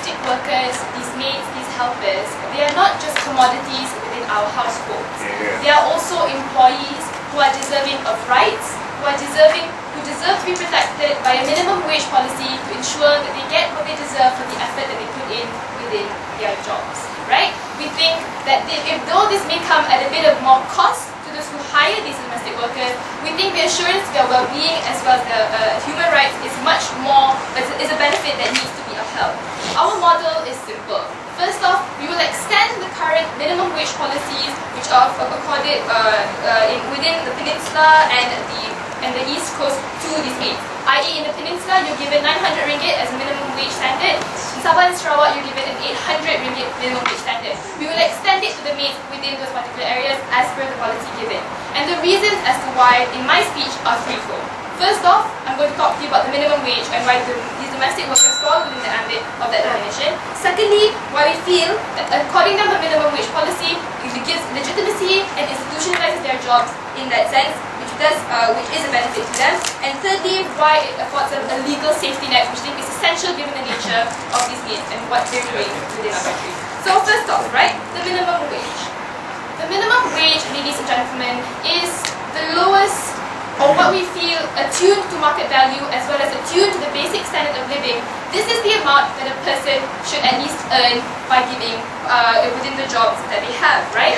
domestic workers, these maids, these helpers, they are not just commodities within our households. They are also employees who are deserving of rights, who deserve to be protected by a minimum wage policy to ensure that they get what they deserve for the effort that they put in within their jobs. Right? We think that though this may come at a bit of more cost to those who hire these domestic workers, we think the assurance to their well-being as well as the human rights is much more, is a benefit that needs to be upheld. Our model is simple. First off, we will extend the current minimum wage policies which are accorded within the peninsula and the East Coast to these maids. I.e. in the peninsula, you're given 900 ringgit as a minimum wage standard. In Sabah and Sarawak, you're given an 800 ringgit minimum wage standard. We will extend it to the maids within those particular areas as per the policy given. And the reasons as to why in my speech are threefold. First off, I'm going to talk to you about the minimum wage and why these domestic workers fall within the ambit of that definition. Secondly, why we feel that according to the minimum wage policy, it gives legitimacy and institutionalizes their jobs in that sense, which is a benefit to them. And thirdly, why it affords them a legal safety net, which I think is essential given the nature of these maids and what they're doing within our country. So first off, right, the minimum wage. The minimum wage, ladies and gentlemen, is the lowest, or what we feel attuned to market value as well as attuned to the basic standard of living. This is the amount that a person should at least earn by giving within the jobs that they have, right?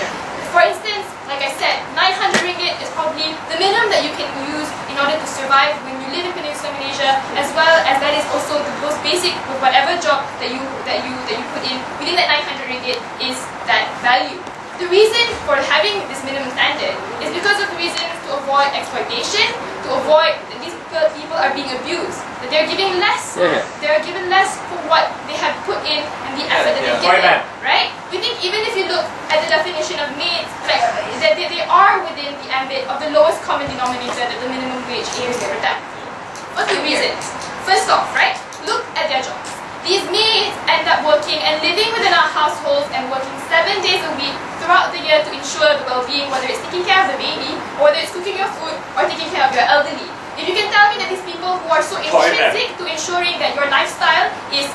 For instance, like I said, 900 ringgit is probably the minimum that you can use in order to survive when you live in Peninsular Malaysia, as well as that is also the most basic with whatever job that you put in. Within that 900 ringgit is that value. The reason for having this minimum standard is because of the reasons to avoid exploitation, to avoid that these people are being abused, that they're giving less, they're given less for what they have put in and the effort that they've given, right? We think even if you look at the definition of maids, like that they are within the ambit of the lowest common denominator that the minimum wage aims to protect. What's the reason? First off, right, look at their jobs. These maids end up working and living within our households and working 7 days a week throughout the year to ensure the well-being, whether it's taking care of the baby, or whether it's cooking your food, or taking care of your elderly. If you can tell me that these people who are so intrinsic to ensuring that your lifestyle is,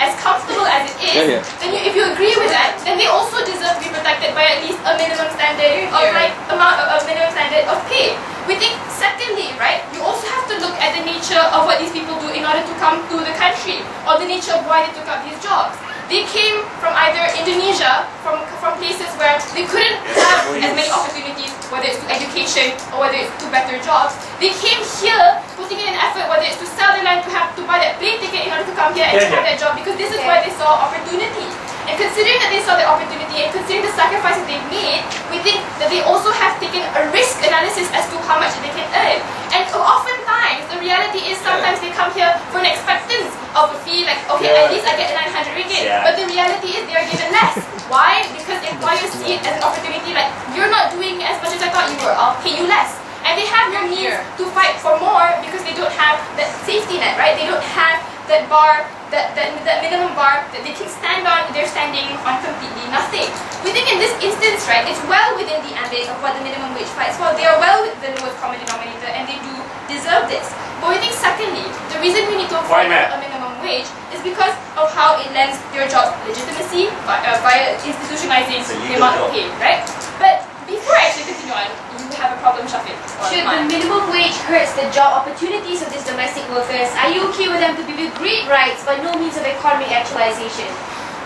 as comfortable as it is, then if you agree with that, then they also deserve to be protected by at least a minimum standard of minimum standard of pay. We think, secondly, right, you also have to look at the nature of what these people do in order to come to the country, or the nature of why they took up these jobs. They came from either Indonesia, from places where they couldn't have as many opportunities, whether it's to education or whether it's to better jobs. They came here putting in an effort, whether it's to sell their land, to buy that plane ticket in order to come here and to have that job, because this is where they saw opportunity. And considering that they saw the opportunity and considering the sacrifices they've made, we think that they also have taken a risk analysis as to how much they can earn. And oftentimes, the reality is sometimes they come here for an expectance of a fee, like, okay, at least I get 900 ringgit. But the reality is they are given less. Why? Because employers see it as an opportunity, like, you're not doing as much as I thought you were, I'll pay you less. And they have no means to fight for more because they don't have that safety net, right? They don't have that bar, that minimum bar that they can stand on. They're standing on completely nothing. We think in this instance, right, it's well within the ambit of what the minimum wage fights for. They are well within the lowest common denominator and they do deserve this. But we think secondly, the reason we need to fight for a minimum wage is because of how it lends their jobs legitimacy via institutionalizing the amount of pay, right? But before I actually continue on, you have a problem, Shafiq. Should the minimum wage hurts the job opportunities of these domestic workers, are you okay with them to be with great rights but no means of economic actualization?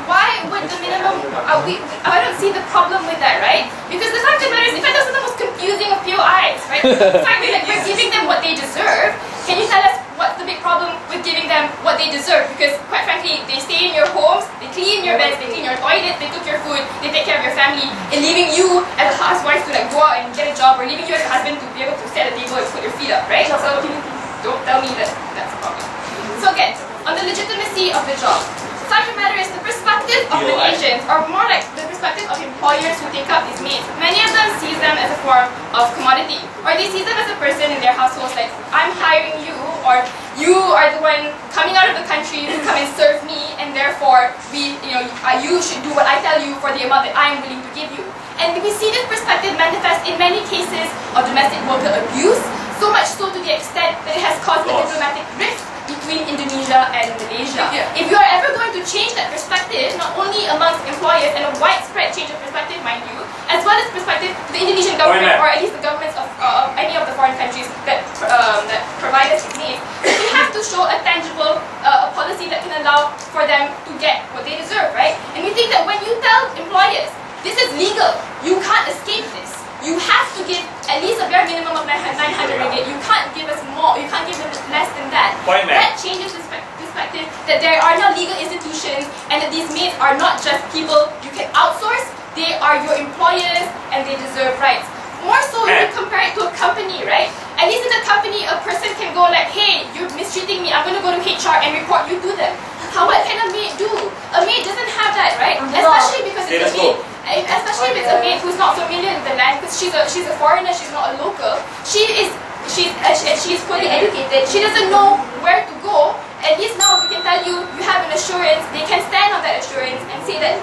Why would the minimum, I don't see the problem with that, right? Because the fact of the matter is, in fact, that's the most confusing of POIs, right? The fact that we're giving them what they deserve, can you tell us what's the big problem with giving them what they deserve? Because quite frankly, they stay in your homes, they clean your beds, they clean your toilet, they cook your food, they take care of your family, and leaving you as a housewife to like go out and get a job, or leaving you as a husband to be able to set a table and put your feet up, right? So don't tell me that that's a problem. So again, on the legitimacy of the job, the fact of the matter is the perspective of the nations, or more like the perspective of employers who take up these maids, many of them see them as a form of commodity, or they see them as a person in their households like, I'm hiring you, or you are the one coming out of the country to come and serve me, and therefore you should do what I tell you for the amount that I am willing to give you. And we see this perspective manifest in many cases of domestic worker abuse, so much so to the extent that it has caused a diplomatic rift between Indonesia and Malaysia. If you are ever going to only amongst employers and a widespread change of perspective, mind you, as well as perspective to the Indonesian government, or at least the governments of any of the foreign countries that provide us with needs. We have to show a tangible policy that can allow for them to get what they deserve, right? And we think that when you tell employers, this is legal, you can't escape this. You have to give at least a bare minimum of 900 ringgit. You can't give us more. You can't give them less than that. That changes the perspective that there are now legal institutions and that these maids are not just people you can outsource. They are your employers and they deserve rights. More so if you compare it to a company, right? At least in a company, a person can go like, hey, you're mistreating me. I'm going to go to HR and report you to them. What can a maid do? A maid doesn't have that, right? Especially because it's a maid. Especially if it's a maid who's not familiar with the land, because she's a foreigner, she's not a local. She's fully educated. She doesn't know where to go. At least now we can tell you, you have an assurance. They can stand on that assurance and say that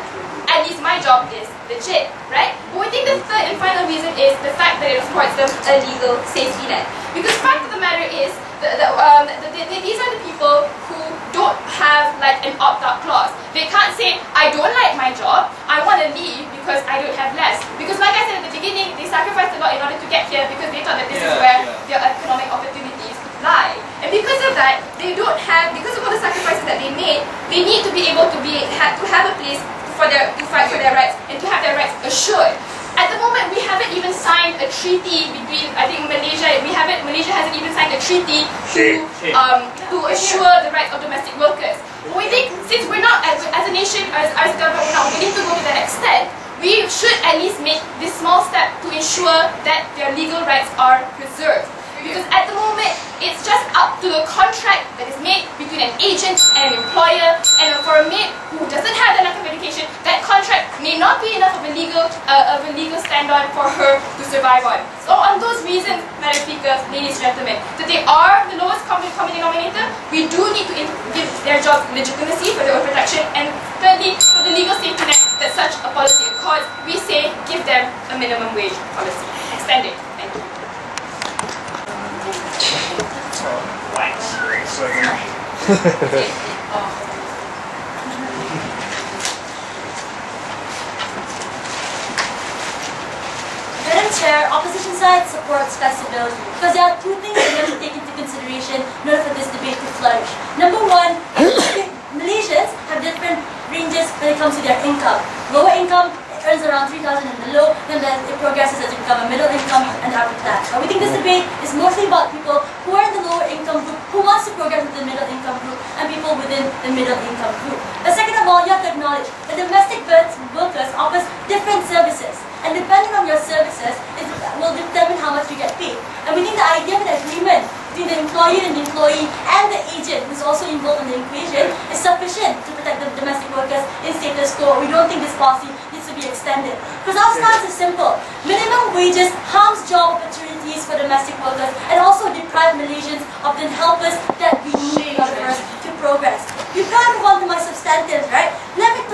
at least my job is legit, right? But we think the third and final reason is the fact that it affords them a legal safety net. Because the fact of the matter is, these are the people who don't have like an opt-out clause. They can't say, I don't like my job, I want to leave because I don't have less. Because like I said at the beginning, they sacrificed a lot in order to get here because they thought that this is where their economic opportunities lie. And because of that, they don't have, because of all the sacrifices that they made, they need to be able to have a place to fight for their rights and to have their rights assured. At the moment, we haven't even signed a treaty between, I think Malaysia hasn't even signed a treaty to assure the rights of domestic workers. But we think, since we're not, as a nation, as a government, we're not willing to go to that extent, we should at least make this small step to ensure that their legal rights are preserved. Because at the moment, it's just up to the contract that is made between an agent and an employer, and for a maid who doesn't have that lack of education, that contract may not be enough of a legal stand-on for her to survive on. So on those reasons, Madam Speaker, ladies and gentlemen, that they are the lowest common denominator, we do need to give their jobs legitimacy for their own protection, and thirdly, for the legal safety net that such a policy accords, we say give them a minimum wage policy. Extend it. Thank you. Madam Chair, opposition side supports flexibility because there are two things that we have to take into consideration in order for this debate to flourish. Number one, Malaysians have different ranges when it comes to their income. Lower income earns around 3,000 and below, then it progresses as you become a middle income and upper class. But we think this debate is mostly about people who are in the lower income group, who wants to progress with the middle income group, and people within the middle income group. But second of all, you have to acknowledge that domestic workers offers different services, and depending on your services, it will determine how much you get paid. And we think the idea of an agreement between the employer and the employee and the agent who's also involved in the equation is sufficient to protect the domestic workers in status quo. We don't think this policy needs to be extended. Because our stance is simple. Minimum wages harms job opportunities for domestic workers and also deprive Malaysians of the helpers that we need in order for us to progress. Before I move on to my substantives, right, let me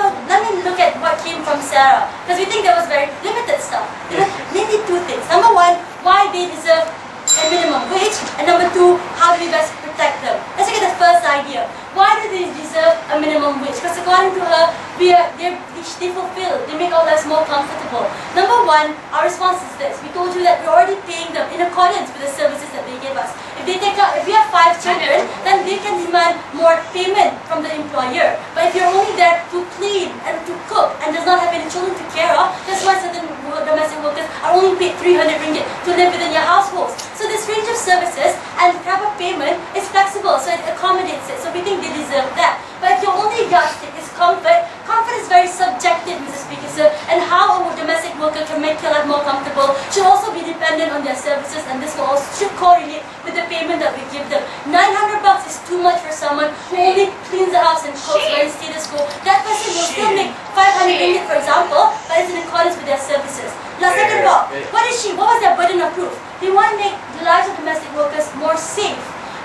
look at what came from Sarah. Because we think there was very limited stuff. There was mainly two things. Number one, why they deserve a minimum wage, and number two, how do we best protect them? Let's look at the first idea. Why do they deserve a minimum wage? Because according to her, they fulfill, they make our lives more comfortable. Number one, our response is this. We told you that we're already paying them in accordance with the services that they give us. If we have 5 children, then they can demand more payment from the employer. But if you're only there to clean and to cook and does not have any children to care of, that's why certain domestic workers are only paid 300 ringgit to live within your households. So this range of services and type of payment is flexible, so it accommodates it. So we think they deserve that. But if your only yardstick is comfort, comfort is very subjective, Mr. Speaker, sir, and how a domestic worker can make your life more comfortable should also be dependent on their services, and this will also should correlate with the payment that we give them. 900 bucks is too much for someone who only cleans the house and cooks very status quo. That person will still make 500 ringgit, for example, but it's in accordance with their services. Now, second of all, what was their burden of proof? They want to make the lives of domestic workers more safe.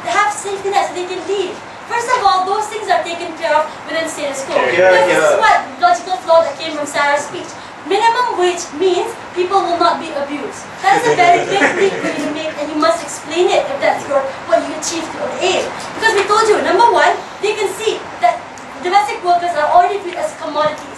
They have safety nets so they can leave. First of all, those things are taken care of within status quo. This is what logical flaw that came from Sarah's speech. Minimum wage means people will not be abused. That is a very big leap for you to make, and you must explain it if that's what you achieve to aim. Because we told you, number one, they can see that domestic workers are already treated as commodities.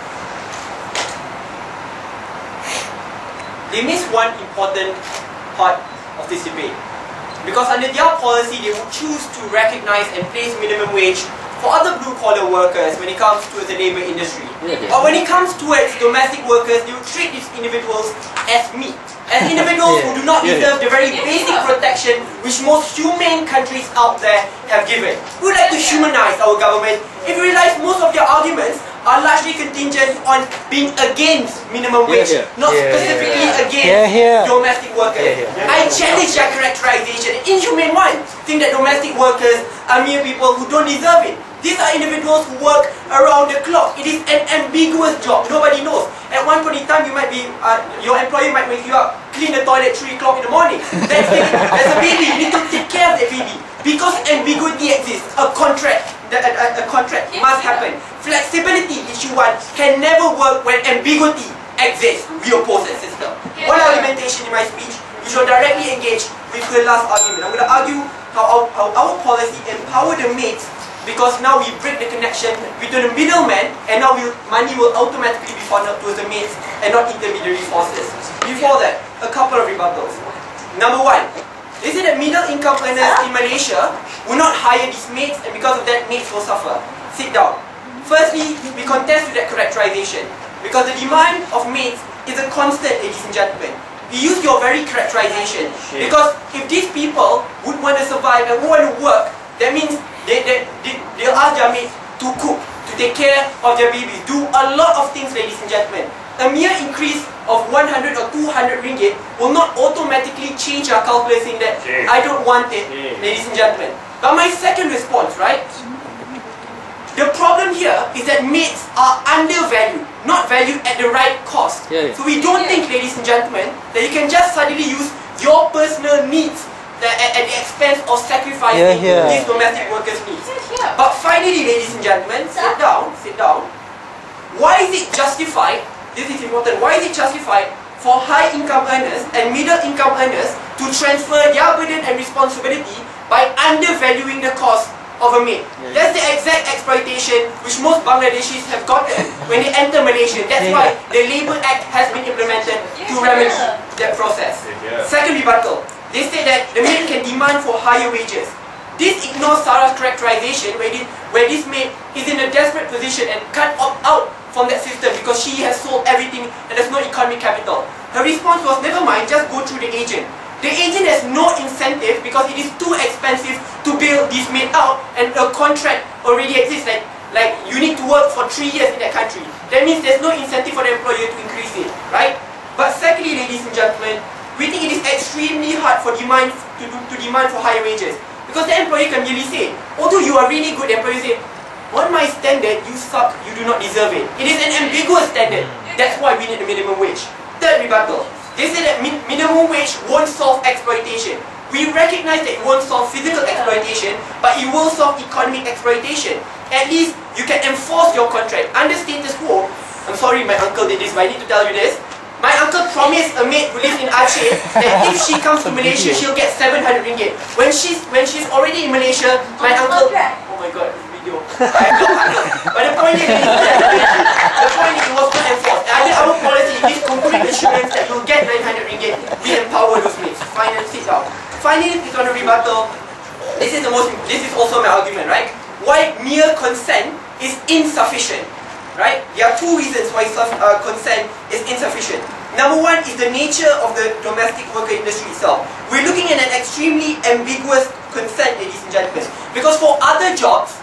they miss one important part of this debate. Because under their policy, they would choose to recognize and place minimum wage for other blue-collar workers when it comes to the labour industry. But when it comes towards domestic workers, they would treat these individuals as meat. As individuals who do not deserve the very basic protection which most humane countries out there have given. We would like to humanize our government. If you realize most of their arguments are largely contingent on being against minimum wage, not specifically against domestic workers. I challenge that characterization, an inhumane one. Think that domestic workers are mere people who don't deserve it. These are individuals who work around the clock. It is an ambiguous job. Nobody knows. At one point in time, you might be, your employer might wake you up, clean the toilet 3 o'clock in the morning. That's it. As a baby, you need to take care of that baby. Because ambiguity exists, a contract must happen. Flexibility, issue 1, can never work when ambiguity exists. We oppose that system. One argumentation in my speech, we should directly engage with her last argument. I'm going to argue how our policy empower the mates, because now we break the connection between the middleman, and now money will automatically be funneled towards the mates and not intermediary forces. Before that, a couple of rebuttals. Number 1, they say that middle income earners in Malaysia will not hire these mates, and because of that, mates will suffer. Sit down. Firstly, we contest with that characterization, because the demand of mates is a constant, ladies and gentlemen. We use your very characterization, because if these people would want to survive and want to work, that means they'll ask their mates to cook, to take care of their babies, do a lot of things, ladies and gentlemen. A mere increase of 100 or 200 ringgit will not automatically change our calculus in that I don't want it, ladies and gentlemen. But my second response, right? The problem here is that mates are undervalued, not valued at the right cost. So we don't think, ladies and gentlemen, that you can just suddenly use your personal needs at the expense of sacrificing these domestic workers' needs. But finally, ladies and gentlemen, sit down. Why is it justified, this is important, why is it justified for high income earners and middle income earners to transfer their burden and responsibility by undervaluing the cost of a maid? That's the exact exploitation which most Bangladeshis have gotten when they enter Malaysia. That's why the Labour Act has been implemented to remedy that process. Second rebuttal. They say that the maid can demand for higher wages. This ignores Sarah's characterization where this maid is in a desperate position and can't opt out from that system because she has sold everything and there's no economic capital. Her response was, never mind, just go through the agent. The agent has no incentive because it is too expensive to bail this maid out, and a contract already exists. Like you need to work for 3 years in that country. That means there's no incentive for the employer to increase it, right? But secondly, ladies and gentlemen, we think it is extremely hard for demand for higher wages, because the employer can really say, although you are really good, the employer say, on my standard, you suck, you do not deserve it. It is an ambiguous standard. That's why we need a minimum wage. Third rebuttal. They say that minimum wage won't solve exploitation. We recognize that it won't solve physical exploitation, but it will solve economic exploitation. At least you can enforce your contract. Under status quo, I'm sorry my uncle did this, but I need to tell you this. My uncle promised a maid who lives in Aceh that if she comes to Malaysia, she'll get 700 ringgit. When she's already in Malaysia, my uncle... Oh my god, this video. But the point is, it was not enforced. Under our policy, this concrete assurance that you'll get 900 ringgit, we empower those maids. Finally, sit down. Finally, it's on a rebuttal. This is also my argument, right? Why mere consent is insufficient. Right? There are two reasons why consent is insufficient. Number one is the nature of the domestic worker industry itself. We're looking at an extremely ambiguous consent, ladies and gentlemen. Because for other jobs,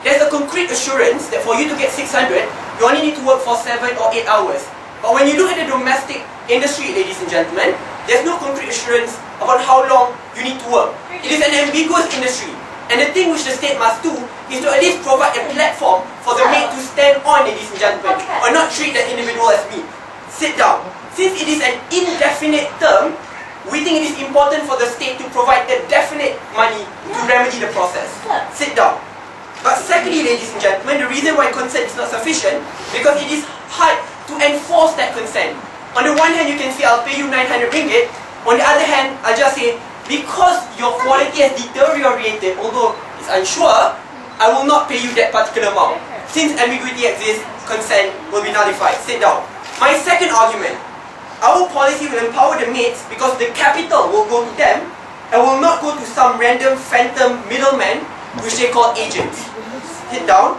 there's a concrete assurance that for you to get 600, you only need to work for 7 or 8 hours. But when you look at the domestic industry, ladies and gentlemen, there's no concrete assurance about how long you need to work. It is an ambiguous industry. And the thing which the state must do is to at least provide a platform for the maid to stand on, ladies and gentlemen, or not treat that individual as meat. Sit down. Since it is an indefinite term, we think it is important for the state to provide the definite money to remedy the process. Sit down. But secondly, ladies and gentlemen, the reason why consent is not sufficient, because it is hard to enforce that consent. On the one hand, you can say, I'll pay you 900 ringgit. On the other hand, I'll just say, because your quality has deteriorated, although it's unsure, I will not pay you that particular amount. Since ambiguity exists, consent will be nullified. Sit down. My second argument. Our policy will empower the maids because the capital will go to them and will not go to some random phantom middleman, which they call agents. Hit down.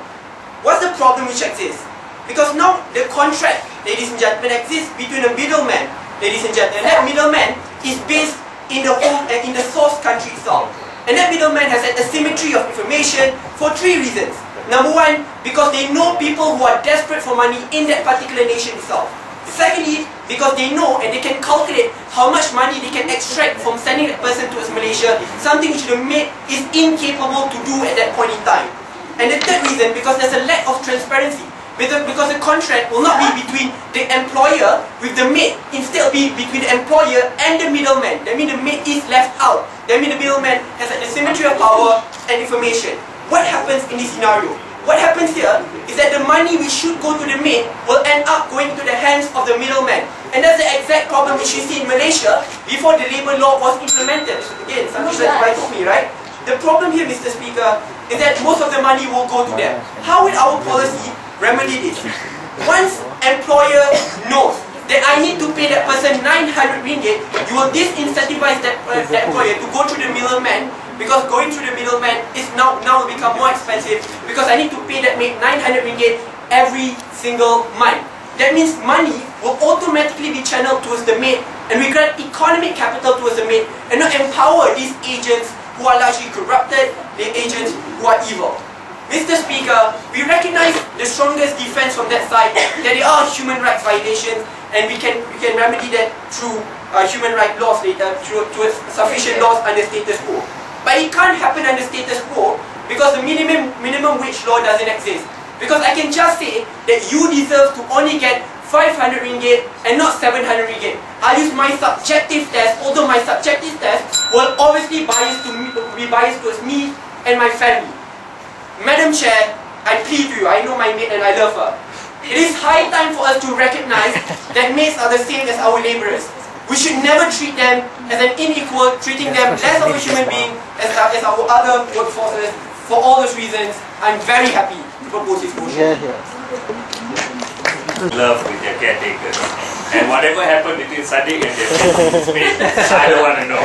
What's the problem which exists? Because now the contract, ladies and gentlemen, exists between a middleman, ladies and gentlemen. That middleman is based in the source country itself. And that middleman has an asymmetry of information for 3 reasons. Number 1, because they know people who are desperate for money in that particular nation itself. Secondly, because they know and they can calculate how much money they can extract from sending that person towards Malaysia, something which the maid is incapable to do at that point in time. And the third reason, because there's a lack of transparency. Because the contract will not be between the employer with the maid, instead will be between the employer and the middleman. That means the maid is left out. That means the middleman has an asymmetry of power and information. What happens in this scenario? What happens here is that the money which should go to the maid will end up going to the hands of the middleman. And that's the exact problem which you see in Malaysia before the labour law was implemented. Again, something that told me, right? The problem here, Mr. Speaker, is that most of the money will go to them. How will our policy remedy this? Once employer knows that I need to pay that person 900 ringgit, you will disincentivize that employer to go through the middleman, because going through the middleman is now will become more expensive because I need to pay that maid 900 ringgit every single month. That means money will automatically be channeled towards the maid and we grant economic capital towards the maid and not empower these agents who are largely corrupted, the agents who are evil. Mr. Speaker, we recognize the strongest defense from that side that there are human rights violations and we can remedy that through human rights laws later, through sufficient laws under status quo. But it can't happen under status quo because the minimum wage law doesn't exist. Because I can just say that you deserve to only get 500 ringgit and not 700 ringgit. I'll use my subjective test, although my subjective test will obviously be biased towards me and my family. Madam Chair, I plead to you, I know my maid and I love her. It is high time for us to recognize that maids are the same as our labourers. We should never treat them as an unequal, treating them less of a human being as our other workforces. For all those reasons, I'm very happy to propose this motion. Love with your caretakers. And whatever happened between Sadiq and his mate, I don't want to know.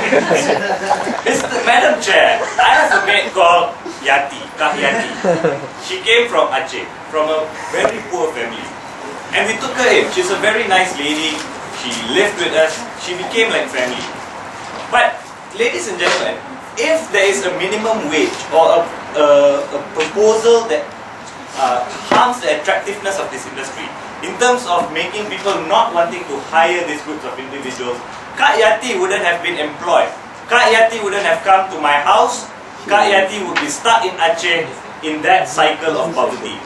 Madam Chair, I have a mate called Yati, Kak Yati. She came from Aceh, from a very poor family. And we took her in. She's a very nice lady. She lived with us. She became like family. But, ladies and gentlemen, if there is a minimum wage or a proposal that harms the attractiveness of this industry, in terms of making people not wanting to hire these groups of individuals, Kak Yati wouldn't have been employed. Kak Yati wouldn't have come to my house. Kak Yati would be stuck in Aceh in that cycle of poverty.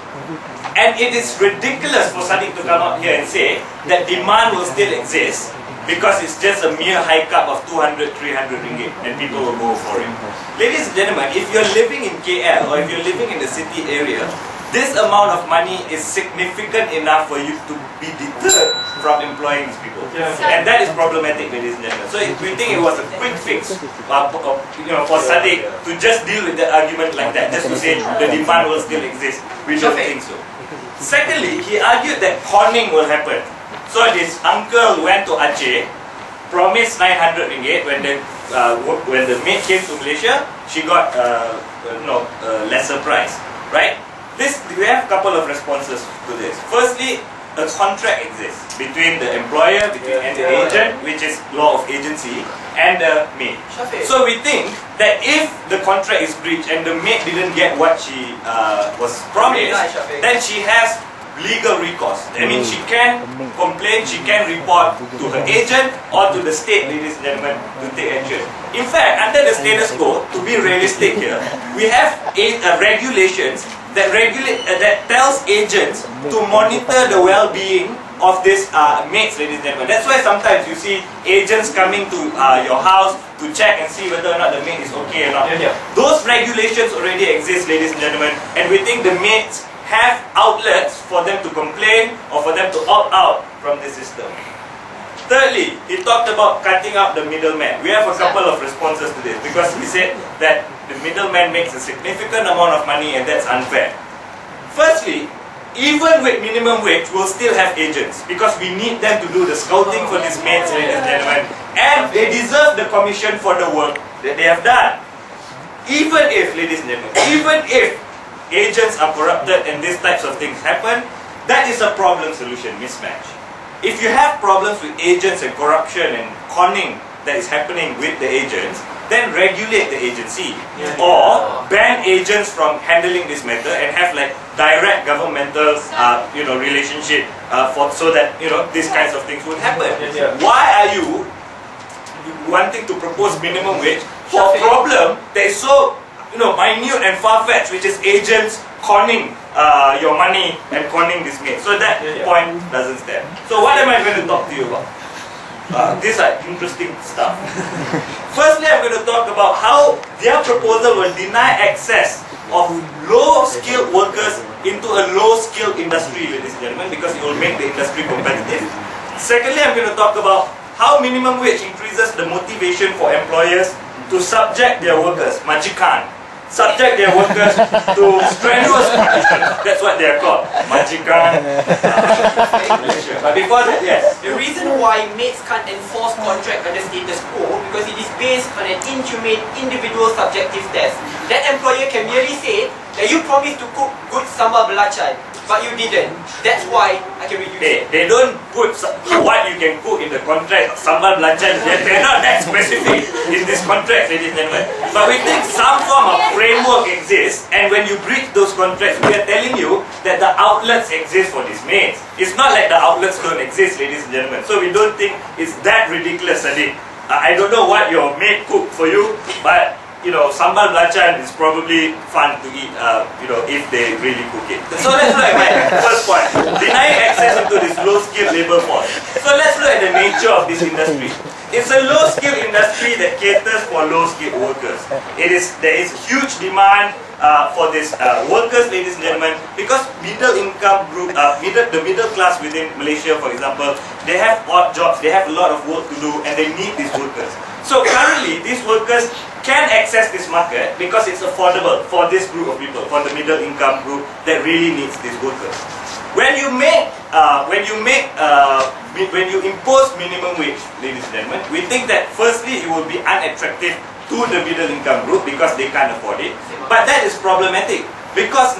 And it is ridiculous for Sadiq to come out here and say that demand will still exist because it's just a mere hike-up of 200, 300 ringgit and people will go for it. Ladies and gentlemen, if you're living in KL or if you're living in the city area, this amount of money is significant enough for you to be deterred from employing these people. And that is problematic, ladies and gentlemen. So we think it was a quick fix for Sadiq to just deal with the argument like that, just to say the demand will still exist. We don't think so. Secondly, he argued that conning will happen. So this uncle went to Aceh, promised 900 ringgit when the maid came to Malaysia, she got a lesser price, right? We have a couple of responses to this. Firstly, a contract exists between the employer and the agent, which is law of agency, and the maid. So we think that if the contract is breached and the maid didn't get what she was promised, then she has legal recourse. I mean, she can complain, she can report to her agent or to the state, ladies and gentlemen, to take action. In fact, under the status quo, to be realistic here, we have regulations that tells agents to monitor the well-being of these maids, ladies and gentlemen. That's why sometimes you see agents coming to your house to check and see whether or not the maid is okay or not. Those regulations already exist, ladies and gentlemen, and we think the maids have outlets for them to complain or for them to opt out from the system. Thirdly, he talked about cutting out the middleman. We have a couple of responses to this because he said that the middleman makes a significant amount of money and that's unfair. Firstly, even with minimum wage, we'll still have agents because we need them to do the scouting for these mates, ladies and gentlemen, and they deserve the commission for the work that they have done. Even if, ladies and gentlemen, even if agents are corrupted and these types of things happen, that is a problem solution mismatch. If you have problems with agents and corruption and conning that is happening with the agents, then regulate the agency or ban agents from handling this matter and have like direct governmental relationship so that these kinds of things would happen. Why are you wanting to propose minimum wage for a problem that is so minute and far-fetched, which is agents conning your money and conning this mate? So that point doesn't stand. So what am I going to talk to you about? These are interesting stuff. Firstly, I'm going to talk about how their proposal will deny access of low-skilled workers into a low-skilled industry, ladies and gentlemen, because it will make the industry competitive. Secondly, I'm going to talk about how minimum wage increases the motivation for employers to subject their workers, majikan, subject their workers to strenuous conditions. That's what they are called, majikan. But before that, yes. The reason why mates can't enforce contract under status quo because it is based on an inhumane individual subjective test. That employer can merely say that you promised to cook good sambal belacan, but you didn't. That's why I can reduce it. They don't put what you can cook in the contract. Sambal belacan, they're not that specific in this contract, ladies and gentlemen. But we think some form of framework exists, and when you breach those contracts, we are telling you that the outlets exist for these mates. It's not like the outlets don't exist, ladies and gentlemen. So we don't think it's that ridiculous, Sadiq. I don't know what your mate cooked for you, but sambal belacan is probably fun to eat, if they really cook it. So let's look at my first point. Denying access into this low-skilled labor force. So let's look at the nature of this industry. It's a low-skilled industry that caters for low-skilled workers. There is huge demand for these workers, ladies and gentlemen, because middle-income group, the middle class within Malaysia, for example, they have odd jobs, they have a lot of work to do, and they need these workers. So currently, these workers can access this market because it's affordable for this group of people, for the middle income group that really needs these workers. When you impose minimum wage, ladies and gentlemen, we think that firstly it will be unattractive to the middle income group because they can't afford it. But that is problematic because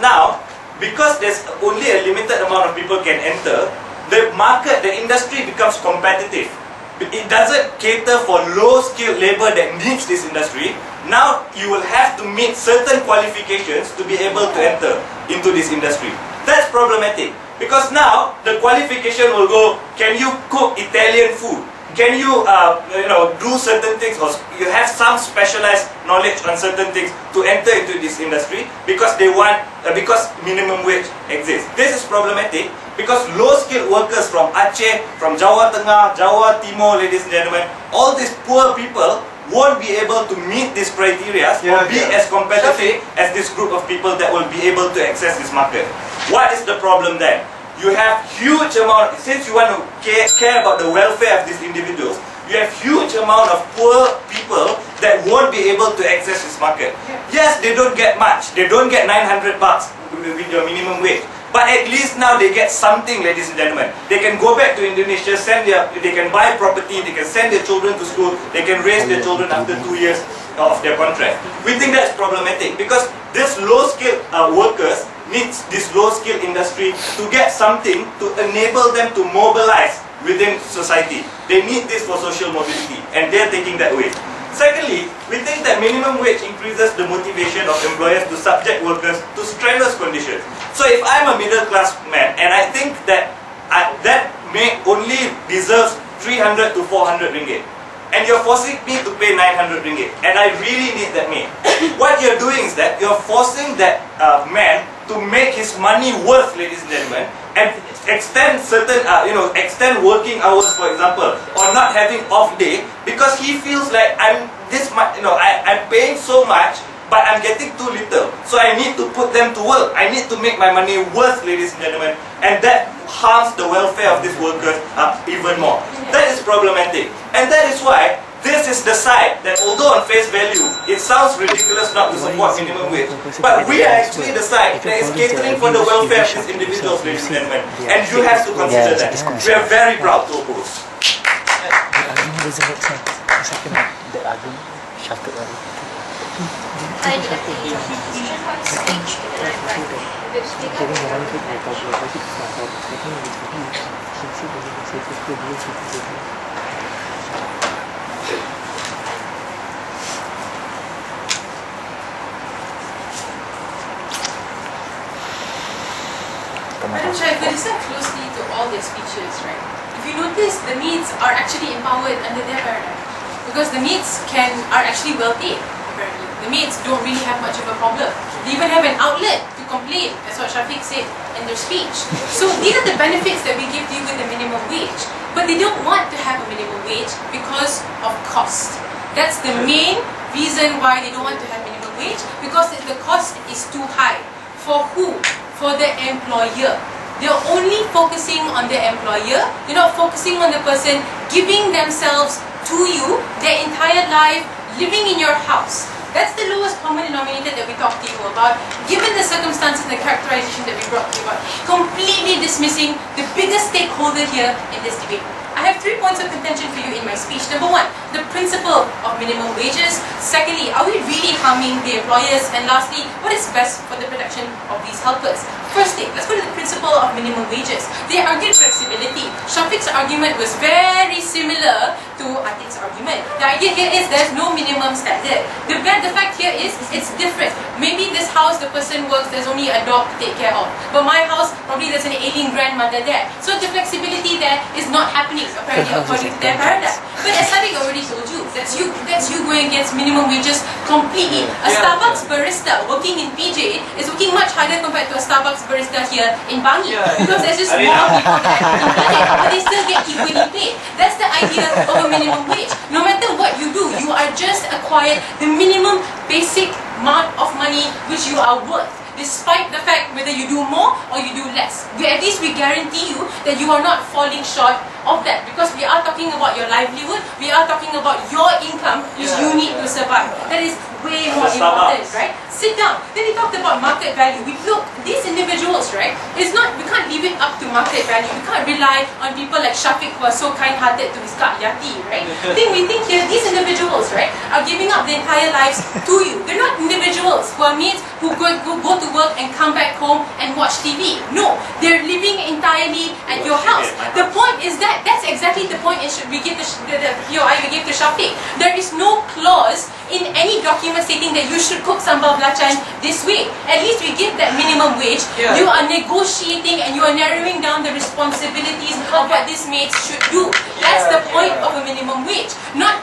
there's only a limited amount of people can enter, the industry becomes competitive. It doesn't cater for low-skilled labor that needs this industry. Now you will have to meet certain qualifications to be able to enter into this industry. That's problematic because now the qualification will go, can you cook Italian food? Can you do certain things, or you have some specialized knowledge on certain things to enter into this industry because because minimum wage exists. This is problematic because low-skilled workers from Aceh, from Jawa Tengah, Jawa Timur, ladies and gentlemen, all these poor people won't be able to meet these criteria or be as competitive as this group of people that will be able to access this market. What is the problem then? You have huge amount, since you want to care about the welfare of these individuals, you have huge amount of poor people that won't be able to access this market. Yes, they don't get much. They don't get 900 bucks with your minimum wage. But at least now they get something, ladies and gentlemen. They can go back to Indonesia, they can buy property, they can send their children to school, they can raise their children after 2 years of their contract. We think that's problematic because these low-skilled workers needs this low-skilled industry to get something to enable them to mobilize within society. They need this for social mobility, and they're taking that way. Secondly, we think that minimum wage increases the motivation of employers to subject workers to strenuous conditions. So if I'm a middle-class man, and I think that that may only deserves 300 to 400 ringgit, and you're forcing me to pay 900 ringgit, and I really need that man, what you're doing is that you're forcing that man to make his money worth, ladies and gentlemen, and extend certain, extend working hours, for example, or not having off day, because he feels like I'm paying so much, but I'm getting too little. So I need to put them to work. I need to make my money worth, ladies and gentlemen, and that harms the welfare of these workers even more. That is problematic, and that is why This is the side that, although on face value, it sounds ridiculous not to support minimum wage, but we are actually the side that is catering for the welfare of these individuals, ladies and gentlemen, and you have to consider that. We are very proud to oppose. The argument doesn't make sense. The second one, the argument shouted out. I need a clean position on stage to the right. The speaker Giving the one foot in the top, the right foot is not out. Second one is for him. He said that he said that he will see the Madam Chair, if you listen closely to all their speeches, right? If you notice, the maids are actually empowered under their paradigm. Because the maids are actually well paid, apparently. The maids don't really have much of a problem. They even have an outlet to complain, as what Shafiq said in their speech. So these are the benefits that we give to you with the minimum wage. But they don't want to have a minimum wage because of cost. That's the main reason why they don't want to have minimum wage, because the cost is too high. For who? For the employer. They're only focusing on the employer. They're not focusing on the person giving themselves to you their entire life, living in your house. That's the lowest common denominator that we talked to you about, given the circumstances and the characterization that we brought to you about, completely dismissing the biggest stakeholder here in this debate. I have 3 points of contention for you in my speech. Number 1, the principle of minimum wages. Secondly, are we really harming the employers? And lastly, what is best for the production of these helpers? First thing, let's go to the principle of minimum wages. They argued flexibility. Shafiq's argument was very similar to Atik's argument. The idea here is there's no minimum standard. The fact here is it's different. Maybe this house, the person works, there's only a dog to take care of. But my house, probably there's an ailing grandmother there. So the flexibility there is not happening, apparently, according to their paradigm. But as Sadiq already told you, that's you going against minimum wages completely. A Starbucks barista working in PJ is working much harder compared to a Starbucks barista here in Bangi. Because there's just more people there, but they still get equally paid. That's the idea of a minimum wage. No matter what you do, you are just acquired the minimum basic amount of money which you are worth, despite the fact whether you do more or you do less. At least we guarantee you that you are not falling short of that, because we are talking about your livelihood, we are talking about your income which you need to survive. That is way more important, right? Sit down. Then we talked about market value. We look, these individuals, right, it's not, we can't leave it up to market value. We can't rely on people like Shafiq who are so kind-hearted to his Yati, right? We think here, these individuals, right, are giving up their entire lives to you. They're not individuals who are mates who go to work and come back home and watch TV. No, they're living entirely at your house. The point is that's exactly the point we give the POI we give to Shafiq. There is no clause in any document stating that you should cook sambal belacan this way. At least we give that minimum wage. You are negotiating and you are narrowing down the responsibilities of what these mates should do. That's the point of a minimum wage. Not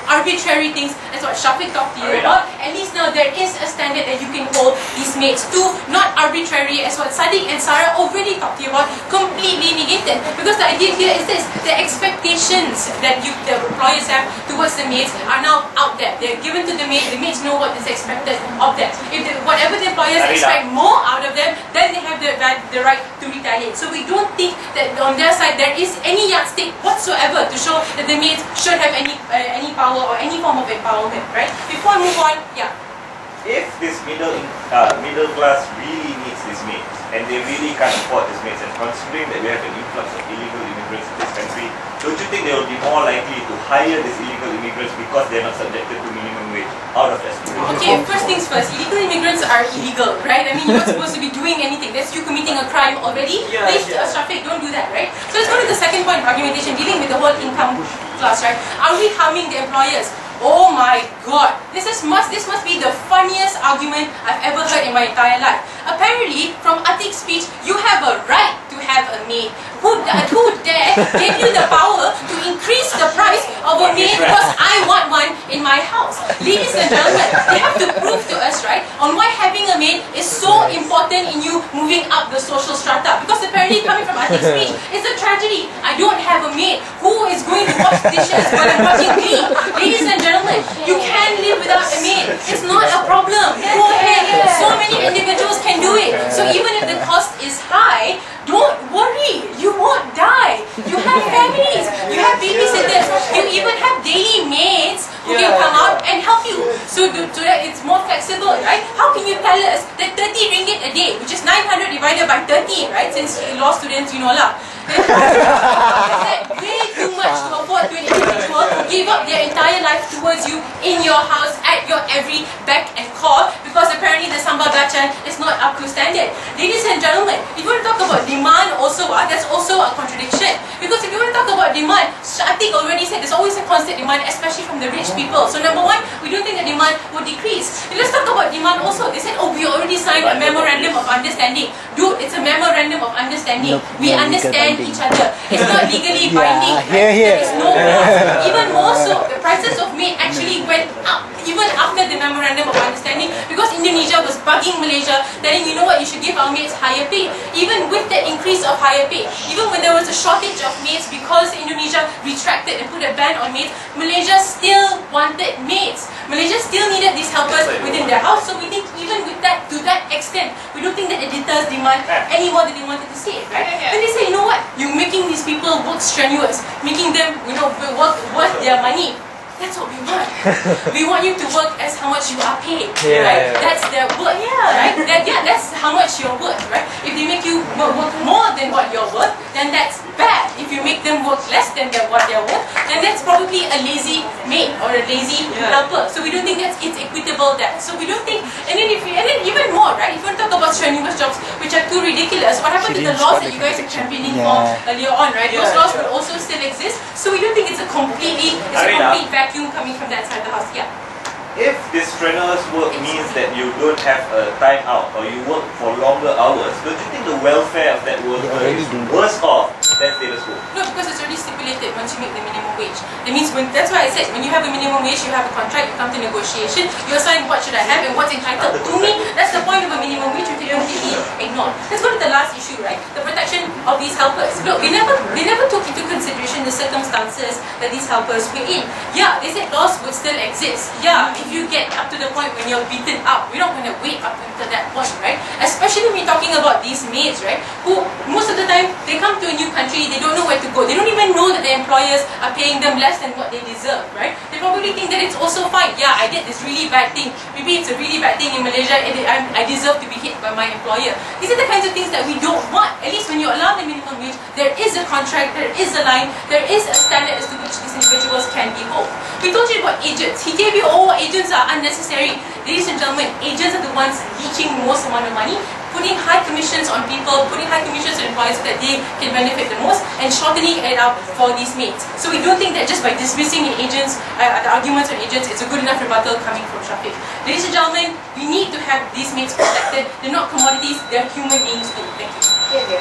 arbitrary things. That's what Shafiq talked to you about. At least now there is a standard that you can hold these mates to. Not arbitrary, as what Sadiq and Sarah already talked to you about, completely negated. Because the idea here is this: the expectations that the employers have towards the mates are now out there. They're given to the mates know what is expected of them. If whatever the employers expect more out of them, then they have the right to retaliate. So we don't think that on their side there is any yardstick whatsoever to show that the mates should have any power or any form of empowerment, right? Before I move on, If this middle class really needs these maids, and they really can't afford these maids, and considering that we have an influx of illegal immigrants in this country, don't you think they will be more likely to hire these illegal immigrants because they're not subjected to minimum wage out of desperation? Okay, first things first, illegal immigrants are illegal, right? I mean, you're not supposed to be doing anything. That's you committing a crime already. Please, Shafiq, don't do that, right? So let's go to the second point of argumentation, dealing with the whole income class, right? Are we harming the employers? Oh my god, this must be the funniest argument I've ever heard in my entire life. Apparently, from Atik's speech, you have a right to have a maid. Who dare gave you the power to increase the price of a maid because I want one in my house? Ladies and gentlemen, they have to prove to us, right, on why having a maid is so important in you moving up the social strata. Because apparently, coming from Atik's speech, it's a tragedy. I don't have a maid. Who is going to wash dishes while I'm watching Glee? Ladies and gentlemen, you can live without a maid. It's not a problem. Go ahead. So many individuals can do it. So even if the cost is high, don't worry. You won't die. You have families, you have babysitters, you even have daily maids who can come out and help you. So that it's more flexible, right? How can you tell us that 30 ringgit a day, which is 900 divided by 30, right? Since law students, you know lah. Is that way too much to afford to an individual who gave up their entire life towards you in your house at your every beck and call because apparently the sambal belacan is not up to standard. Ladies and gentlemen, if you want to talk about demand also, that's also a contradiction. Because if you want to talk about demand, Shatik already said there's always a constant demand, especially from the rich people. So number one, we don't think the demand will decrease. And let's talk about demand also. They said, oh, we already signed a memorandum of understanding. Dude, it's a memorandum of understanding. We understand each other. It's not legally binding. Right? There is no law. Even more so, the prices of meat actually went up even after the memorandum of understanding because Indonesia was bugging Malaysia, telling you know what, you should give our maids higher pay. Even with that increase of higher pay, even when there was a shortage of maids because Indonesia retracted and put a ban on maids, Malaysia still wanted maids. Malaysia still needed these helpers within their house. So we think even with that, to that extent, we don't think that it deters demand any more than they wanted to see it, right? Then they say, you know what, you're making these people work strenuous, making them, work worth their money. That's what we want. We want you to work as how much you are paid, right? That's their worth, right? That's how much you're worth, right? If they make you work more than what you're worth, then that's bad. If you make them work less than what they're worth, then that's probably a lazy maid or a lazy helper. So we don't think it's equitable that. So we don't think, and then even more, right? If you want to talk about strenuous jobs, which are too ridiculous, what happened to the laws that you guys are championing for earlier on, right? Those laws will also still exist. So we don't think it's a complete vacuum coming from that side of the house. If this strenuous work means that you don't have a time out or you work for longer hours, don't you think the welfare of that worker is worse off than status quo? No, because it's already stipulated once you make the minimum wage. That means that's why I said when you have a minimum wage, you have a contract, you come to negotiation, you assign what should I have and what's entitled to me. That's the point of a minimum wage, which you completely ignore. Let's go to the last issue, right? The protection of these helpers. Look, they never took into consideration the circumstances that these helpers were in. Yeah, they said laws would still exist. Yeah, if you get up to the point when you're beaten up, we're not going to wait up until that point, right? Especially when we're talking about these maids, right? Who most of the time they come to a new country, they don't know where to go. They don't even know that their employers are paying them less than what they deserve, right? They probably think that it's also fine. Yeah, I did this really bad thing. Maybe it's a really bad thing in Malaysia and I deserve to be hit by my employer. These are the kinds of things that we don't want. At least when you allow the minimum wage, there is a contract, there is a line, there is a standard as to which these individuals can be held. We told you about agents. He gave you, agents are unnecessary. Ladies and gentlemen, agents are the ones leeching the most amount of money, putting high commissions on people, putting high commissions on employees so that they can benefit the most, and shortening it out for these maids. So we don't think that just by dismissing the agents, the arguments on agents, it's a good enough rebuttal coming from Shafiq. Ladies and gentlemen, we need to have these maids protected. They're not commodities, they're human beings too. Thank you.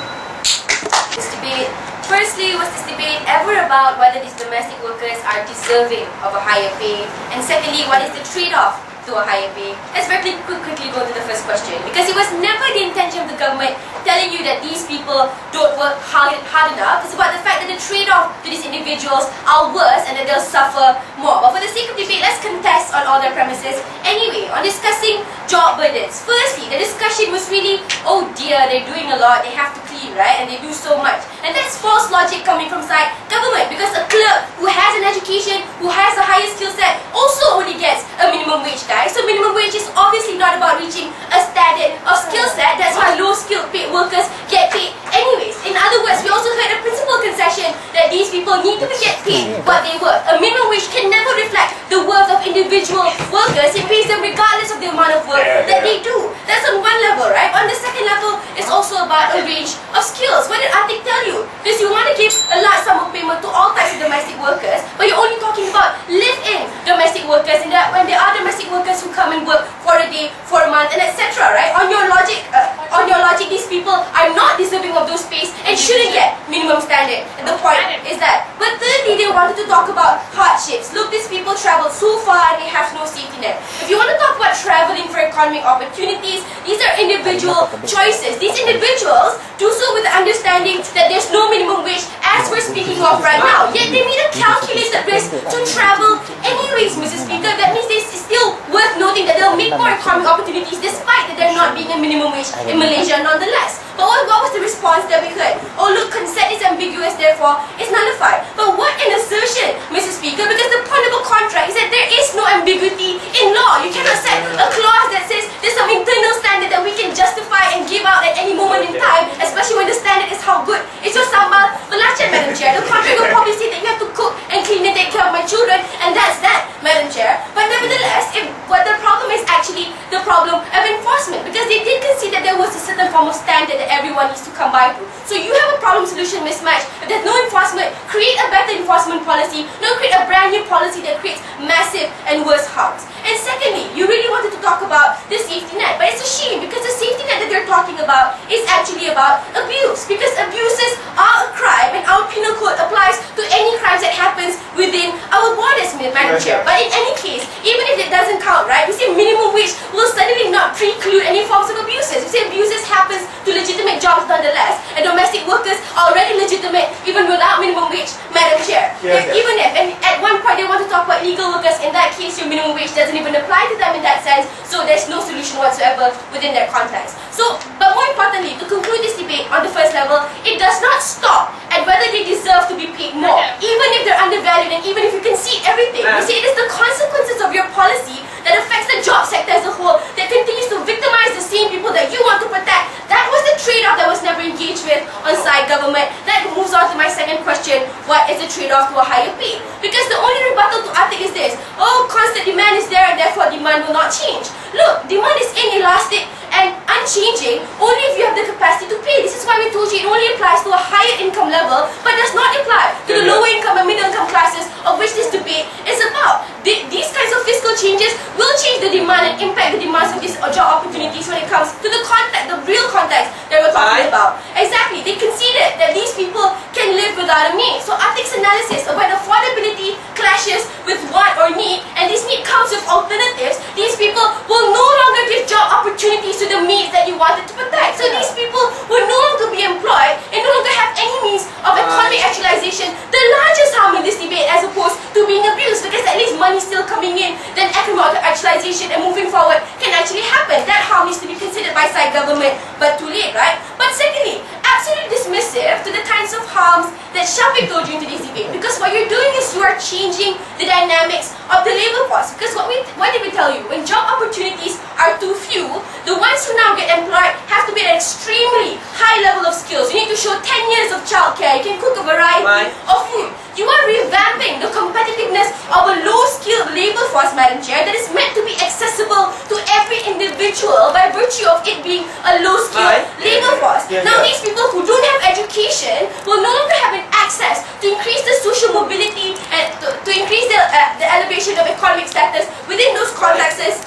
This debate. Firstly, was this debate ever about whether these domestic workers are deserving of a higher pay? And secondly, what is the trade-off to a higher pay? Let's very quickly go to the first question, because it was never the intention of the government telling you that these people don't work hard enough. It's about the fact that the trade-off to these individuals are worse and that they'll suffer more. But for the sake of debate, let's contest on all their premises. Anyway, on discussing job burdens, firstly, the discussion was really, oh dear, they're doing a lot, they have to clean, right? And they do so much. And that's false logic coming from side government, because a clerk who has an education, who has a higher skill set, also only gets a minimum wage, guys. So minimum wage is obviously not about reaching a standard of skill set. That's why low-skilled paid workers get paid anyways. In other words, we also heard a principal concession that these people need to get paid what they worth. A minimum wage can never reflect the worth of individual workers. It pays them regardless of the amount of work that they do. That's on one level, right? On the second level, it's also about a range of skills. What did Atik tell you? Because you want to give a large sum of payment to all types of domestic workers, but you're only talking about live-in domestic workers, and that when there are domestic workers who come and work for a day, for a month, and etc. Right? On your logic, these people are not deserving of those pays and shouldn't get minimum standard. And the point is that. But thirdly, they wanted to talk about hardships. Look, these people traveled so far and they have no safety net. If you want to talk about traveling for economic opportunities, these are individual choices. These individuals do so with the understanding that there's no minimum wage as we're speaking of right now. Yet they made a calculated risk to travel anyways, Mrs. Speaker. That means it's still worth noting that they'll make more economic opportunities despite that there are no not being a minimum wage in Malaysia nonetheless. But what was the response that we heard? Oh look, consent is ambiguous, therefore it's nullified. But what an assertion, Mr. Speaker, because the point of a contract is that there is no ambiguity in law. You cannot set a clause that says there's some internal standard that we can justify and give out at any moment in time, especially when the standard is how good is your sambal belacan, Madam Chair. The contract will probably say that you have to cook and clean and take care of my children, and that's that, Madam Chair. But nevertheless, what the problem is actually the problem of enforcement, because they did concede that there was a certain form of standard that everyone needs to come by to. So you have a problem-solution mismatch. If there's no enforcement, create a better enforcement policy, not create a brand new policy that creates massive and worse harms. And secondly, you really wanted to talk about the safety net, but it's a shame because the safety net that they're talking about is actually about abuse, because abuses are a crime and our penal code applies to any crimes that happens within our borders, Madam Chair. But in any case, even if it doesn't count, right, we say minimum wage will certainly not preclude any forms of abuses. We say abuses happens to legitimate jobs nonetheless, and domestic workers are already legitimate even without minimum wage, Madam Chair. Even if, and at one point they want to talk about illegal workers, in that case your minimum wage doesn't even apply to them in that sense, so there's no solution whatsoever within that context. So, but more importantly, to conclude this debate on the first level, it does not stop at whether they deserve to be paid more, even if they're undervalued and even if you can see everything. We say it is the consequences of your policy that affects the job sector as a whole that continues to victimize the same people that you want to protect. That was the trade-off that was never engaged with on side government. That moves on to my second question: what is the trade-off to a higher pay? Because the only rebuttal to Atik is this: oh, constant demand is there and therefore demand will not change. Look, demand is inelastic and unchanging only if you have the capacity to pay. This is why we told you it only applies to a higher income level but does not apply to the lower income and middle income classes, of which this debate is about. These kinds of fiscal changes will change the demand and impact the demands of these job opportunities when it comes to the context, the real context that we're talking about. Exactly, they conceded that these people can live without a maid. So Atik's analysis of when affordability clashes with want or need, and this need comes with alternatives, these people will no longer give job opportunities to the maids that you wanted to protect. So these people will no longer be employed and no longer have any means of economic actualization. The largest harm in this debate as opposed to being abused, because at least money still coming in, then economic actualization and moving forward can actually happen. That harm needs to be considered by side government, but too late, right? But secondly, absolutely dismissive to the kinds of harms that Shafiq told you in today's debate, because what you're doing is you are changing the dynamics of the labor force. Because what did we tell you? When job opportunities are too few, the ones who now get employed have to be at an extremely high level of skills. You need to show 10 years of childcare. You can cook a variety of food. You are revamping the competitiveness of a low-skilled labor force, Madam Chair, that is meant to be accessible to every individual by virtue of it being a low-skilled labor force. Now these people who don't have education will no longer have an access to increase the social mobility and to increase the elevation of economic status within those contexts.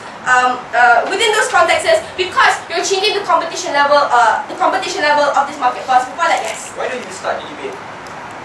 Because you're changing the competition level of this market force. Before that, yes. Why don't you start the debate?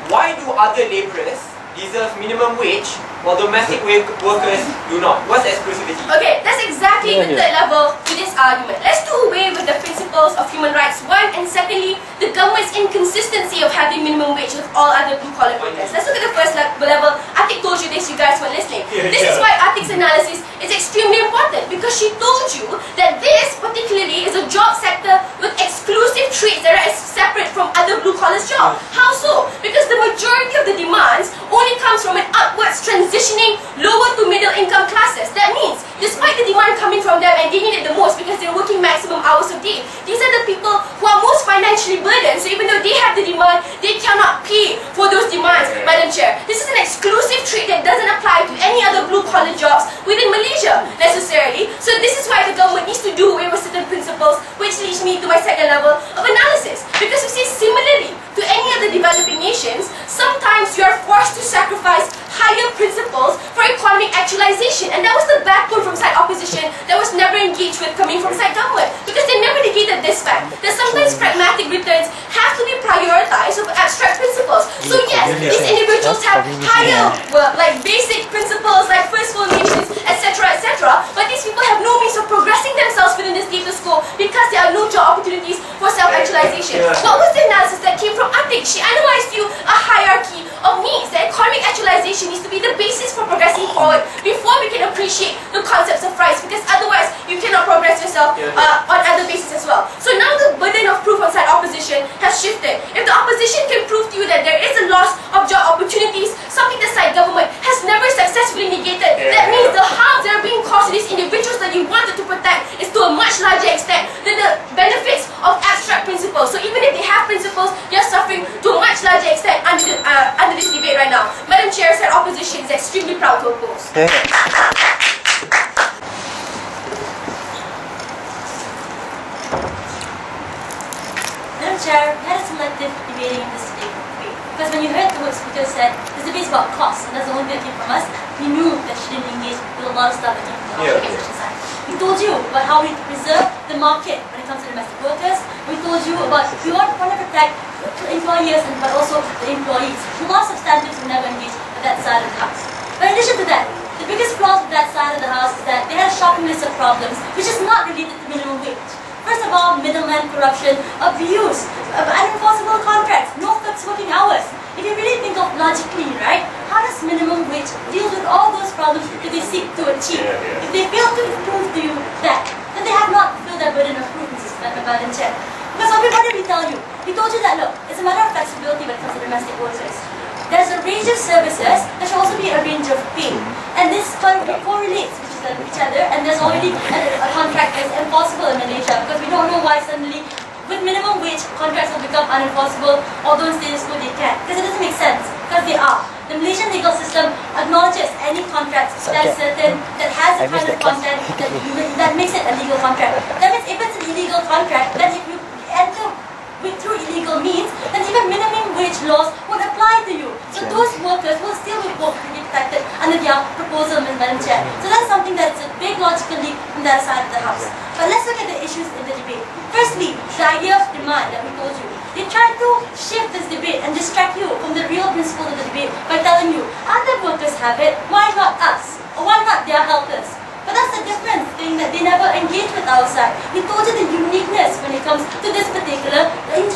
Why do other labourers deserve minimum wage while domestic workers do not? What's exclusivity? Okay, that's exactly the third level to this argument. Let's do away with the principles of human rights, one, and secondly, the government's inconsistency of having minimum wage with all other blue-collar workers. Let's look at the first level. Atik told you this, you guys weren't listening. This is why Atik's analysis is extremely important, because she told you that this particularly is a job sector with exclusive traits that are separate from other blue-collar jobs. How so? Because the majority of the demands only comes from an upwards transitioning lower to middle income classes. That means, despite the demand coming from them and they need it the most because they're working maximum hours a day, these are the people who are most financially burdened. So even though they have the demand, they cannot pay for those demands, Madam Chair. This is an exclusive trait that doesn't apply to any other blue-collar jobs within Malaysia necessarily. So this is why the government needs to do away with certain principles, which leads me to my second level of analysis. Because we see similarly to any other developing nations, sometimes you are forced to sacrifice higher principles for economic actualization, and that was the backbone from side opposition that was never engaged with coming from side government, because they never negated this fact that sometimes pragmatic returns have to be prioritized over abstract principles. So yes, these individuals have higher, like basic principles like first world nations, etc., but these people have no means of progressing themselves within the status quo because there are no job opportunities for self-actualization. What was the analysis that came from Atik? She analyzed you a hierarchy of needs. The economic actualization needs to be the basis for progressing forward before we can appreciate the concepts of rights, because otherwise you cannot progress yourself on other shifted. If the opposition can prove to you that there is a loss of job opportunities, something the side government has never successfully negated, that means the harms that are being caused to these individuals that you wanted to protect is to a much larger extent than the benefits of abstract principles. So even if they have principles, they are suffering to a much larger extent under this debate right now. Madam Chair said opposition is extremely proud to oppose. Madam Chair, we had a selective debating in this debate. Because when you heard what speaker said, this debate is about cost, and that's the only thing that came from us, we knew that she didn't engage with a lot of stuff that came from the opposition side. We told you about how we preserve the market when it comes to domestic workers. We told you about we want to protect employers but also the employees. A lot of substantives will never engage with that side of the house. But in addition to that, the biggest flaw with that side of the house is that they had a shocking list of problems which is not related to minimum wage. First of all, middleman corruption, abuse, unenforceable contracts, no fixed working hours. If you really think of logically, right, how does minimum wage deal with all those problems that they seek to achieve? If they fail to prove to you that, then they have not fulfilled their burden of proof, Madam Chair. Because what did we tell you? We told you that, look, it's a matter of flexibility when it comes to domestic workers. There's a range of services, there should also be a range of pay. And this correlates with each other, and there's already a contract that is enforceable in Malaysia, because we don't know why suddenly, with minimum wage, contracts will become unenforceable, although in status quo they can. Because it doesn't make sense, because they are. The Malaysian legal system acknowledges any contract that is certain, that has a kind of content that makes it a legal contract. That means if it's an illegal contract, then if you enter through illegal means, then even minimum wage laws would apply to you. So those workers will still be protected under their proposal, Madam Chair. So that's something that's a big logical leap from that side of the house. But let's look at the issues in the debate. Firstly, the idea of demand that we told you. They tried to shift this debate and distract you from the real principle of the debate by telling you, other workers have it, why not us? Or why not their helpers? But that's a different thing that they never engage with our side. We told you the uniqueness when it comes to this particular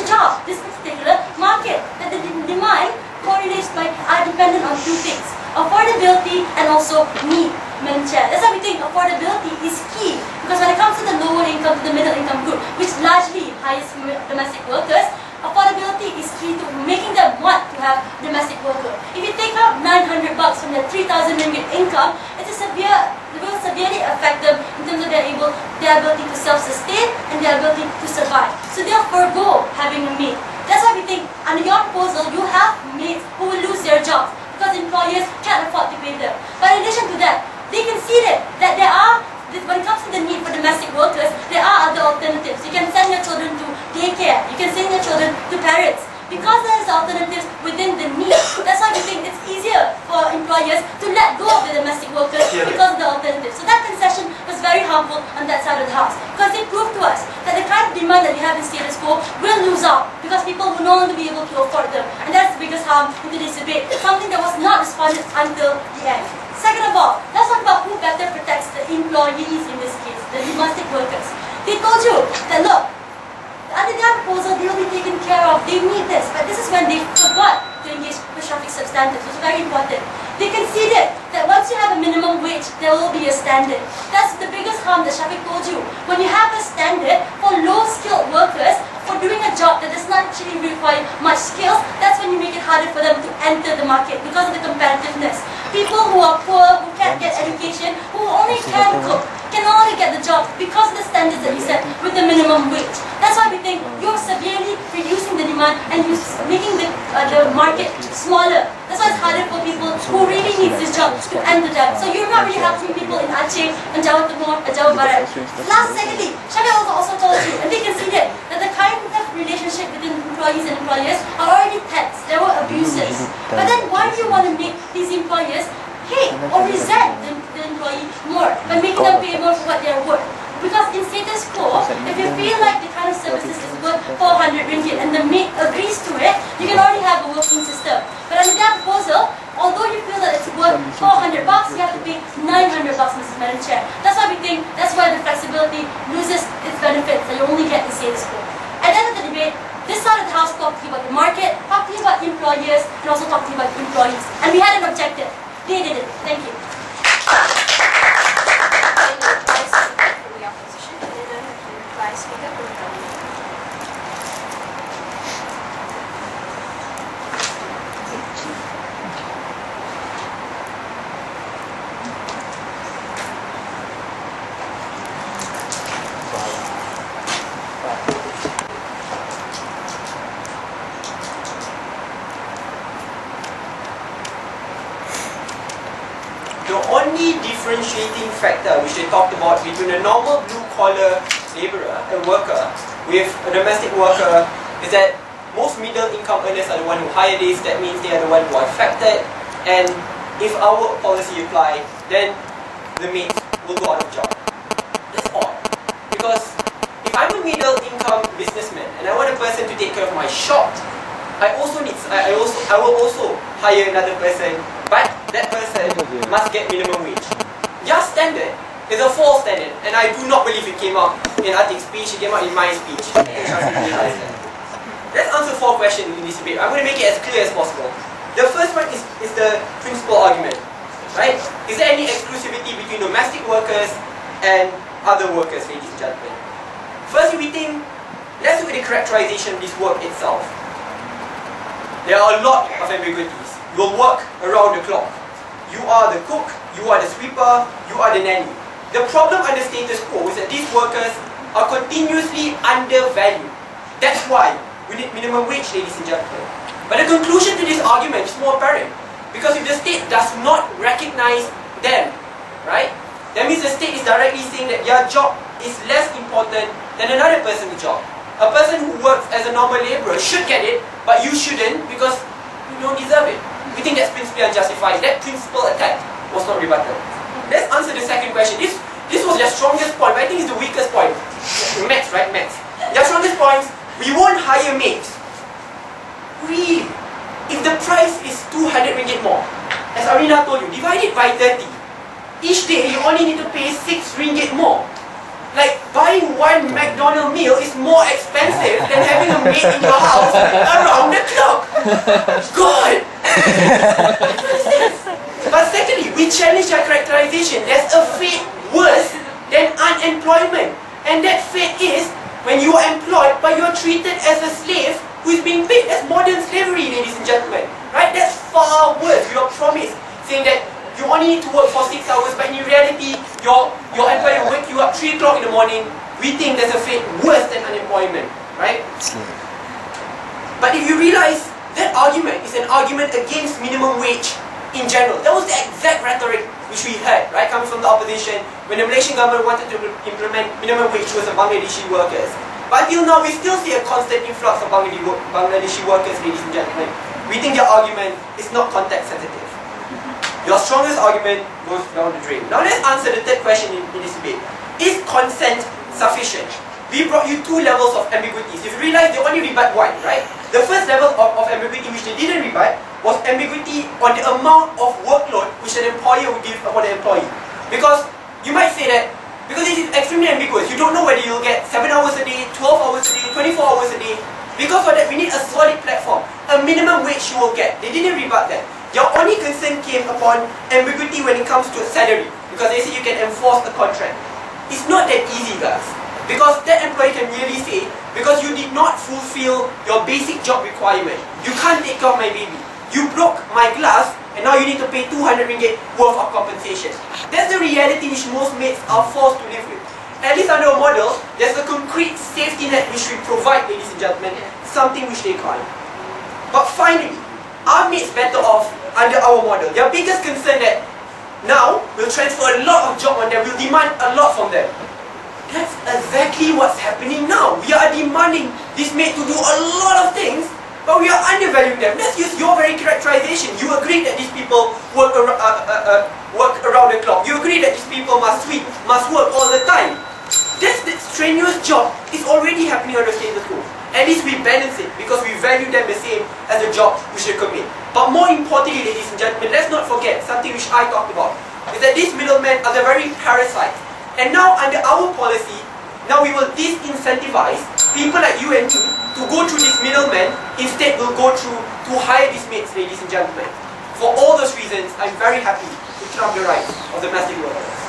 job, this particular market, that the demand correlates are dependent on two things: affordability and also need, Madam Chair. That's why we think affordability is key, because when it comes to the lower income to the middle income group, which largely hires domestic workers, affordability is key to making them want to have domestic worker. If you take out 900 bucks from their 3,000 ringgit income, it will severely affect them in terms of their ability to self-sustain and their ability to survive. So they'll forego having a maid. That's why we think under your proposal, you have maids who will lose their jobs because employers can't afford to pay them. But in addition to that, they conceded that when it comes to the need for domestic workers, there are other alternatives. You can send your children to daycare. You can send your children to parents. Because there is alternatives within the need, that's why we think it's easier for employers to let go of the domestic workers because of the alternatives. So that concession was very harmful on that side of the house, because it proved to us that the kind of demand that we have in status quo will lose out because people will no longer be able to afford them. And that's the biggest harm in today's debate, something that was not responded until the end. Second of all, let's talk about who better protects the employees in this case, the domestic workers. They told you that, look, under their proposal, they will be taken care of. They need this. But this is when they forgot to engage with traffic substantives, which is very important. They conceded that once you have a minimum wage, there will be a standard. That's the biggest harm that Shafiq told you. When you have a standard for low-skilled workers, for doing a job that does not actually require much skills, that's when you make it harder for them to enter the market because of the competitiveness. People who are poor, who can't get education, who only can cook, can only get the job because of the standards that you set with the minimum wage. That's why we think you're severely reducing the demand and you're making the market smaller. That's why it's harder for people who really need this job to enter them. So you're not really helping people in Aceh and Jawa Timur and Jawa Barat. Secondly, Shafiq also told you, and they conceded, that the kind of relationship between employees and employers are already tense. There were abuses. But then why do you want to make these employers hate or resent the employee more by making them pay more for what they're worth? Because in status quo, if you feel like the kind of services is worth 400 ringgit and the maid agrees to it, you can already have a working system. But under that proposal, although you feel that it's worth 400 bucks, you have to pay 900 bucks, Mrs. Madam Chair. That's why we think, that's why the flexibility loses its benefits that you only get in status quo. At the end of the debate, this side of the house talked to you about the market, talked to you about employers, and also talked to you about employees. And we had an objective. They did it. Thank you. differentiating factor which they talked about between a normal blue-collar labourer, a worker, with a domestic worker is that most middle-income earners are the one who hire this. That means they are the one who are affected. And if our policy apply, then the maids will go out of job. That's odd. Because if I'm a middle-income businessman and I want a person to take care of my shop, I will also hire another person, but that person must get minimum wage. Your standard is a false standard, and I do not believe it came out in Atik's speech, it came out in my speech. Let's answer 4 questions in this debate. I'm going to make it as clear as possible. The first one is the principal argument, right? Is there any exclusivity between domestic workers and other workers, ladies and gentlemen? Firstly, let's look at the characterization of this work itself. There are a lot of ambiguities. You will work around the clock. You are the cook, you are the sweeper, you are the nanny. The problem under status quo is that these workers are continuously undervalued. That's why we need minimum wage, ladies and gentlemen. But the conclusion to this argument is more apparent. Because if the state does not recognize them, right, that means the state is directly saying that your job is less important than another person's job. A person who works as a normal labourer should get it, but you shouldn't because you don't deserve it. We think that's principally unjustified. That principal attack was not rebutted. Let's answer the second question. This was their strongest point, but I think it's the weakest point. Max, right? Max. Their strongest points, we won't hire maids. Really? If the price is 200 ringgit more, as Arina told you, divide it by 30. Each day, you only need to pay 6 ringgit more. Like, buying one McDonald's meal is more expensive than having a maid in your house around the clock. God! But secondly, we challenge that characterization. There's a fate worse than unemployment. And that fate is when you are employed but you are treated as a slave who is being paid. That's modern slavery, ladies and gentlemen. Right? That's far worse. You are promised saying that you only need to work for 6 hours, but in reality, your employer will wake you up 3 o'clock in the morning. We think there's a fate worse than unemployment, right? But if you realize that argument is an argument against minimum wage in general. That was the exact rhetoric which we heard, right, coming from the opposition when the Malaysian government wanted to implement minimum wage towards the Bangladeshi workers. But until now, we still see a constant influx of Bangladeshi workers, ladies and gentlemen. We think their argument is not context sensitive. Your strongest argument goes down the drain. Now let's answer the third question in this debate. Is consent sufficient? We brought you 2 levels of ambiguities. If you realize they only rebut 1, right? The first level of ambiguity which they didn't rebut was ambiguity on the amount of workload which an employer would give upon an employee. Because you might say that, because it is extremely ambiguous, you don't know whether you'll get 7 hours a day, 12 hours a day, 24 hours a day. Because for that, we need a solid platform. A minimum wage you will get. They didn't rebut that. Your only concern came upon ambiguity when it comes to salary, because they say you can enforce a contract. It's not that easy, guys. Because that employee can really say, because you did not fulfill your basic job requirement, you can't take care of my baby. You broke my glass, and now you need to pay 200 ringgit worth of compensation. That's the reality which most maids are forced to live with. At least under a model, there's a concrete safety net which we provide, ladies and gentlemen, something which they can't. But finally, are maids better off under our model? Their biggest concern that now we'll transfer a lot of job on them, we'll demand a lot from them. That's exactly what's happening now. We are demanding this maid to do a lot of things, but we are undervaluing them. Let's use your very characterization. You agree that these people work around the clock. You agree that these people must sweep, must work all the time. This strenuous job is already happening on the status quo. At least we balance it because we value them the same as the job which they commit. But more importantly, ladies and gentlemen, let's not forget something which I talked about, is that these middlemen are the very parasites. And now under our policy, now we will disincentivize people like you and me to go through these middlemen. Instead, we'll go through to hire these maids, ladies and gentlemen. For all those reasons, I'm very happy to trump the rights of domestic workers.